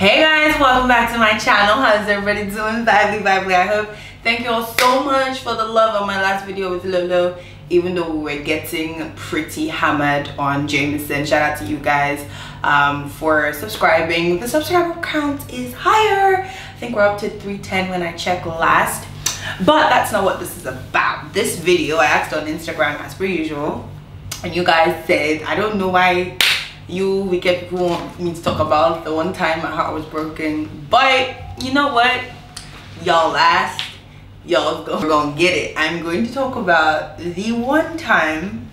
Hey guys, welcome back to my channel. How's everybody doing? Vibely, I hope. Thank you all so much for the love on my last video with Lolo, even though we were getting pretty hammered on Jameson. Shout out to you guys for subscribing. The subscriber count is higher. I think we're up to 310 when I checked last, but that's not what this is about. This video I asked on Instagram as per usual, and you guys said, I don't know why you wicked people want me to talk about the one time my heart was broken, but you know what, y'all asked, y'all gonna get it. I'm going to talk about the one time,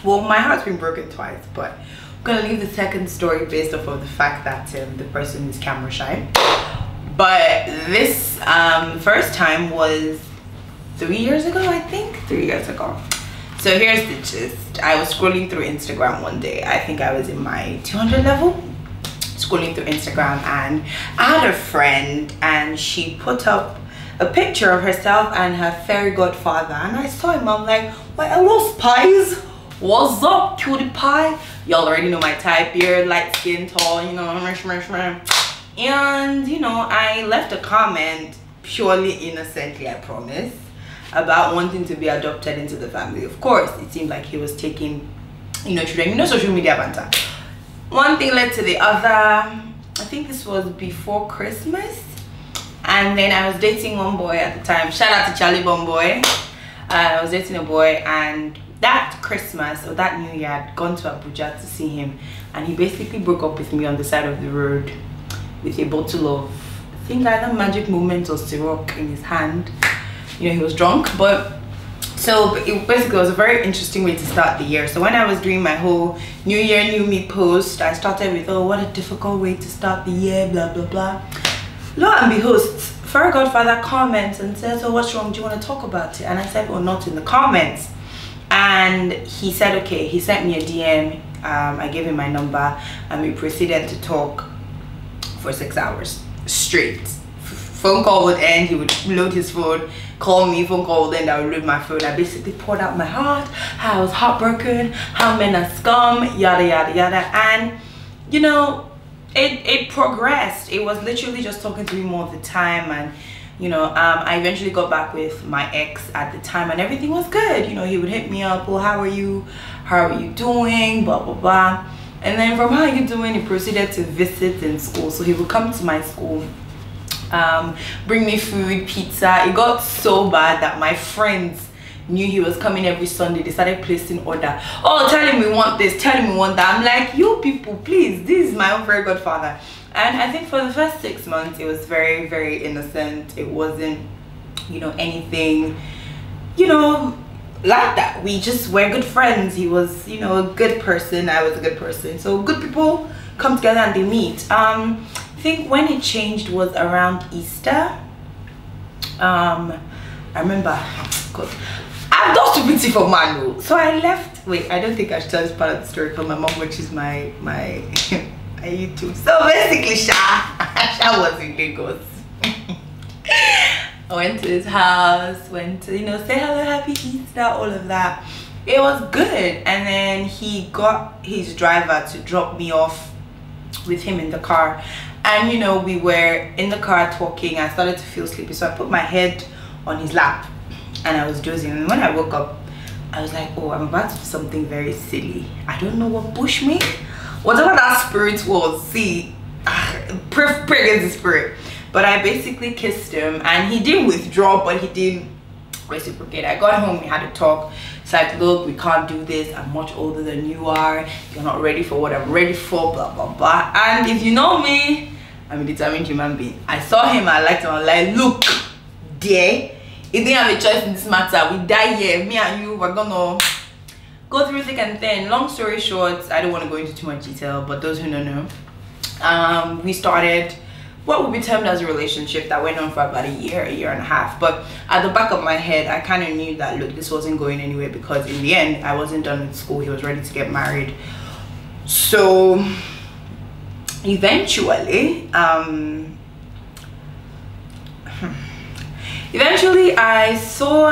well, my heart's been broken twice, but I'm gonna leave the second story based off of the fact that the person is camera shy. But this first time was 3 years ago, I think 3 years ago. So here's the gist. I was scrolling through Instagram one day. I think I was in my 200 level, scrolling through Instagram, and I had a friend and she put up a picture of herself and her fairy godfather, and I saw him. I'm like, what, hello spies, what's up cutie pie? Y'all already know my type, beard, light skin, tall, you know, and you know, I left a comment purely innocently, I promise, about wanting to be adopted into the family. Of course, it seemed like he was taking, you know, children, you know, social media banter. One thing led to the other. I think this was before Christmas, and then I was dating one boy at the time. Shout out to Charlie Bomboy. I was dating a boy, and that Christmas or that New Year, I'd gone to Abuja to see him, and he basically broke up with me on the side of the road with a bottle of, I think, either Magic Moment or Ciroc in his hand. You know, he was drunk. But so it basically was a very interesting way to start the year. So when I was doing my whole New Year, New Me post, I started with, oh, what a difficult way to start the year, blah blah blah. Lo and behold, Fairy Godfather comments and says, oh, what's wrong, do you want to talk about it? And I said, well, not in the comments. And he said, okay. He sent me a DM. I gave him my number, and we proceeded to talk for 6 hours straight. Phone call would end, he would load his phone, call me, phone call would end, I would load my phone. I basically poured out my heart, how I was heartbroken, how men are scum, yada yada yada. And you know, it progressed. It was literally just talking to him all the time. And you know, I eventually got back with my ex at the time, and everything was good. You know, he would hit me up, well, how are you doing, blah blah blah. And then from how are you doing, he proceeded to visit in school. So he would come to my school, bring me food, pizza. It got so bad that my friends knew he was coming every Sunday. They started placing order. Oh, tell him we want this, tell him we want that. I'm like, you people, please, this is my own fairy godfather. And I think for the first 6 months it was very, very innocent. It wasn't, you know, anything, you know, like that. We just were good friends. He was, you know, a good person, I was a good person. So good people come together and they meet. I think when it changed was around Easter. I remember, because I've done stupidity for man. So I left. Wait, I don't think I should tell this part of the story because my mom watches my YouTube. So basically, Sha was in Lagos. I went to his house, went to, you know, say hello, happy Easter, all of that. It was good. And then he got his driver to drop me off with him in the car. And you know, we were in the car talking. I started to feel sleepy, so I put my head on his lap and I was dozing. And when I woke up, I was like, oh, I'm about to do something very silly. I don't know what pushed me, whatever that spirit was. See, pray against the spirit. But I basically kissed him, and he didn't withdraw, but he didn't reciprocate. I got home, we had a talk. It's like, look, we can't do this. I'm much older than you are. You're not ready for what I'm ready for, blah blah blah. And if you know me, I'm a determined human being. I saw him, I liked him. I was like, look, dear, you didn't have a choice in this matter. We die here. Me and you, we're gonna go through thick and thin. Long story short, I don't want to go into too much detail, but those who don't know, we started what would be termed as a relationship that went on for about a year and a half. But at the back of my head, I kind of knew that, look, this wasn't going anywhere, because in the end, I wasn't done with school. He was ready to get married. So eventually, I saw,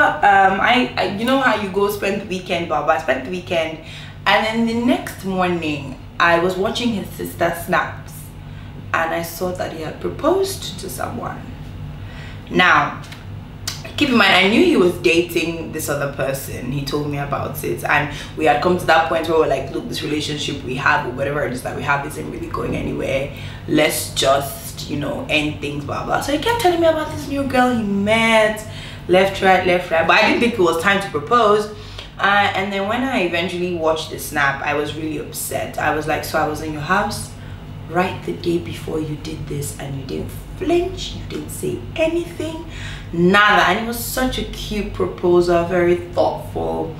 you know how you go spend the weekend, Baba. I spent the weekend, and then the next morning, I was watching his sister snaps. and I saw that he had proposed to someone. Now, keep in mind, I knew he was dating this other person. He told me about it, and we had come to that point where we were like, look, this relationship we have, or whatever it is that we have, isn't really going anywhere. Let's just, you know, end things, blah blah. So he kept telling me about this new girl he met, left right, but I didn't think it was time to propose. And then when I eventually watched the snap, I was really upset. I was like, so I was in your house right the day before you did this, and you didn't flinch, you didn't say anything, nada. And it was such a cute proposal, very thoughtful.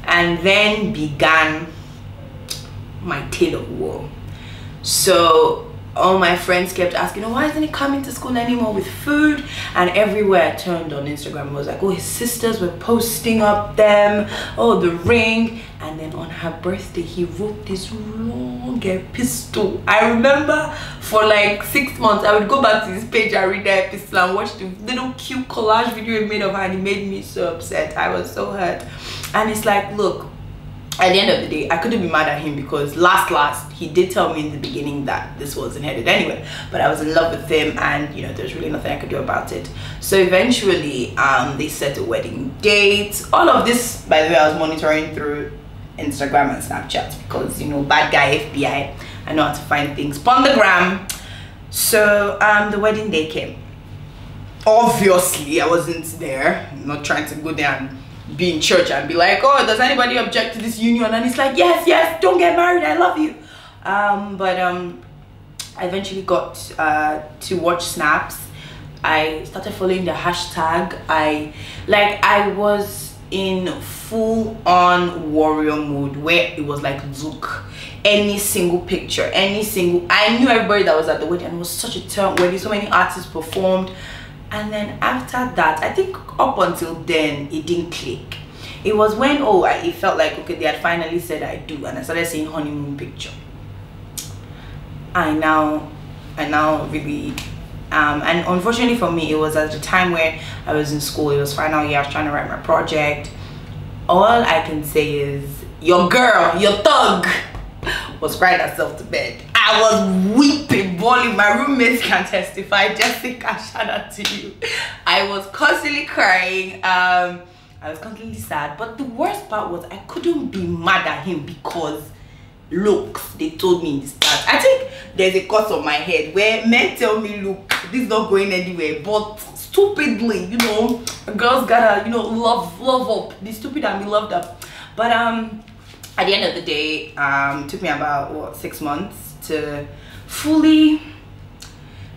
And then began my tale of woe. So all my friends kept asking, oh, why isn't he coming to school anymore with food? And everywhere I turned on Instagram, it was like, oh, his sisters were posting up them, oh, the ring. And then on her birthday, he wrote this long epistle. I remember for like 6 months, I would go back to his page and read the epistle and watch the little cute collage video he made of her, and it made me so upset. I was so hurt. And it's like, look, at the end of the day, I couldn't be mad at him, because last he did tell me in the beginning that this wasn't headed anywhere, but I was in love with him, and you know, there's really nothing I could do about it. So eventually they set a wedding date. All of this, by the way, I was monitoring through Instagram and Snapchat, because you know, bad guy FBI, I know how to find things on the gram. So the wedding day came. Obviously I wasn't there. I'm not trying to go there and be in church and be like, oh, does anybody object to this union? And it's like, yes, don't get married, I love you. But I eventually got to watch snaps. I started following the hashtag. I was in full-on warrior mode, where it was like, look, any single picture, I knew everybody that was at the wedding, and it was such a turn wedding, so many artists performed. And then after that, I think up until then, it didn't click. It was when, it felt like, okay, they had finally said I do, and I started seeing honeymoon picture. I now really, and unfortunately for me, it was at the time where I was in school. It was final year, I was trying to write my project. All I can say is, your girl, your thug, was crying herself to bed. I was weeping, bawling. My roommates can testify. Jessica, shout out to you. I was constantly crying. I was constantly sad. But the worst part was, I couldn't be mad at him, because looks, they told me in the start. I think there's a cut on my head where men tell me, look, this is not going anywhere, but stupidly, you know, a girl's gotta, you know, love up. The stupid and me loved up. But at the end of the day, it took me about 6 months to fully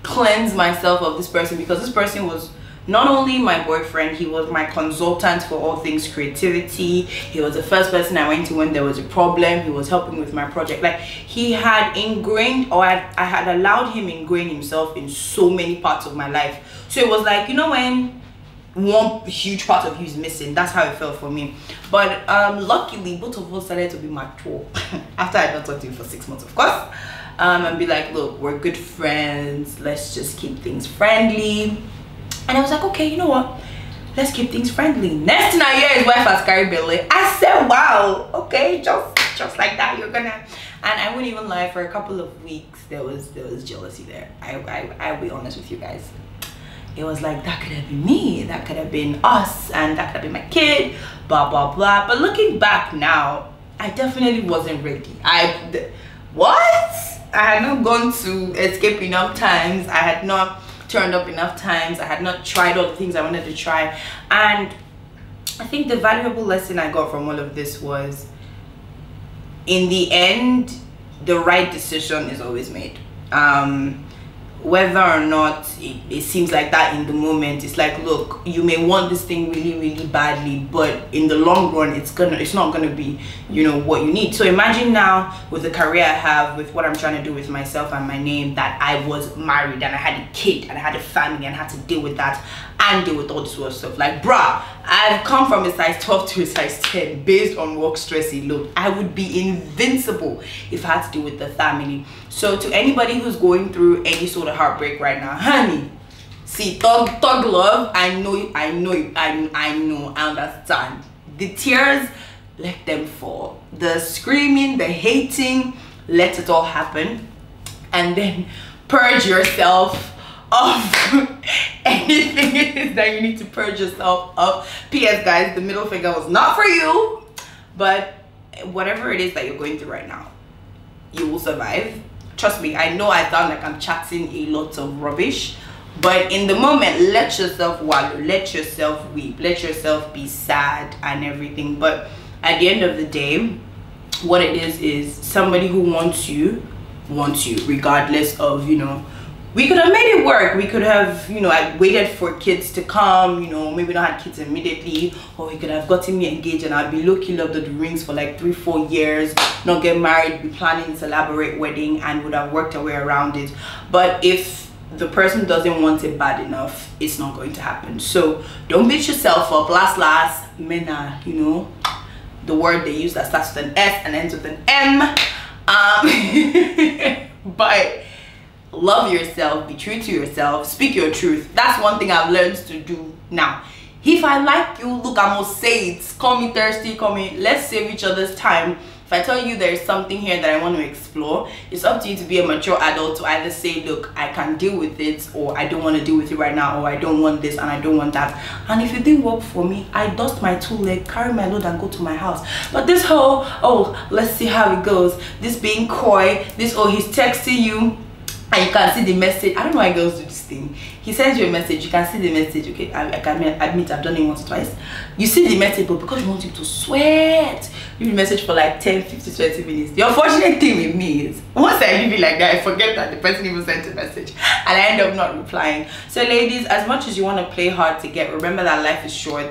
cleanse myself of this person, because this person was not only my boyfriend, he was my consultant for all things creativity. He was the first person I went to when there was a problem. He was helping with my project. Like, he had ingrained, or I had allowed him ingrain himself in so many parts of my life. So it was like, you know, when one huge part of you is missing, that's how it felt for me. But luckily, both of us started to be mature after I not talked to him for 6 months, of course, and be like, look, we're good friends, let's just keep things friendly. And I was like, okay, you know what, let's keep things friendly. Next thing I hear, his wife has carried belly. I said, wow, okay, just like that, you're gonna. And I wouldn't even lie, for a couple of weeks there was jealousy there. I'll be honest with you guys. It was like, that could have been me, that could have been us, and that could have been my kid, blah blah blah. But looking back now, I definitely wasn't ready. I had not gone to escape enough times. I had not turned up enough times. I had not tried all the things I wanted to try. And I think the valuable lesson I got from all of this was, in the end, the right decision is always made. Whether or not it seems like that in the moment, it's like, look, you may want this thing really badly, but in the long run, it's not gonna be, you know, what you need. So imagine now, with the career I have, with what I'm trying to do with myself and my name, that I was married and I had a kid and I had a family and I had to deal with that and deal with all this sort of stuff. Like, bruh, I've come from a size 12 to a size 10 based on work stress alone. I would be invincible if I had to deal with the family. So to anybody who's going through any sort of heartbreak right now, honey, see, thug love, I know, I understand. The tears, let them fall. The screaming, the hating, let it all happen. And then purge yourself of anything it is that you need to purge yourself of. PS guys, the middle finger was not for you, but whatever it is that you're going through right now, you will survive. Trust me, I know I sound like I'm chatting a lot of rubbish, but in the moment, let yourself wallow, let yourself weep, let yourself be sad and everything. But at the end of the day, what it is somebody who wants you regardless of, you know, we could have made it work. We could have, you know, I waited for kids to come, you know, maybe not had kids immediately, or we could have gotten me engaged and I'd be low-key loved the rings for like 3-4 years, not get married, be planning this elaborate wedding, and would have worked our way around it. But if the person doesn't want it bad enough, it's not going to happen. So don't beat yourself up. Last men are, you know, the word they use that starts with an S and ends with an M. But love yourself, be true to yourself, speak your truth. That's one thing I've learned to do now. If I like you, look, I must say it. Call me thirsty, call me, let's save each other's time. If I tell you there's something here that I want to explore, it's up to you to be a mature adult to either say, look, I can deal with it, or I don't want to deal with it right now, or I don't want this and I don't want that. And if it didn't work for me, I dust my 2 leg, carry my load and go to my house. But this whole, oh, let's see how it goes, this being coy, this, oh, he's texting you and you can see the message. I don't know why girls do this thing. He sends you a message, you can see the message. Okay, I can admit I've done it once or twice. You see the message, but because you want him to sweat, you read the message for like 10, 15, 20 minutes. The unfortunate thing with me is once I leave it like that, I forget that the person even sent a message and I end up not replying. So ladies, as much as you want to play hard to get, remember that life is short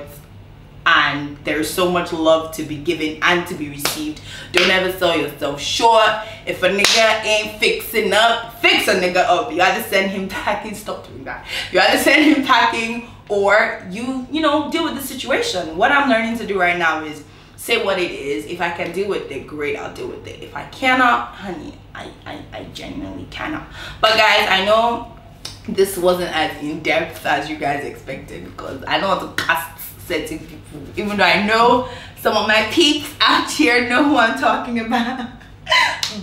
and there is so much love to be given and to be received. Don't ever sell yourself short. If a nigga ain't fixing up, fix a nigga up. You either send him packing, stop doing that. You either send him packing, or you know, deal with the situation. What I'm learning to do right now is say what it is. If I can deal with it, great, I'll deal with it. If I cannot, honey, I genuinely cannot. But guys, I know this wasn't as in-depth as you guys expected, because I don't want to cast certain people, even though I know some of my peeps out here know who I'm talking about.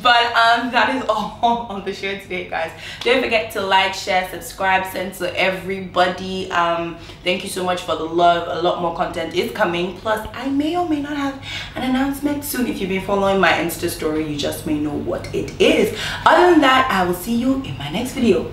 But that is all on the show today, guys. Don't forget to like, share, subscribe, send to everybody. Thank you so much for the love. A lot more content is coming, plus I may or may not have an announcement soon. If you've been following my Insta story, you just may know what it is. Other than that, I will see you in my next video.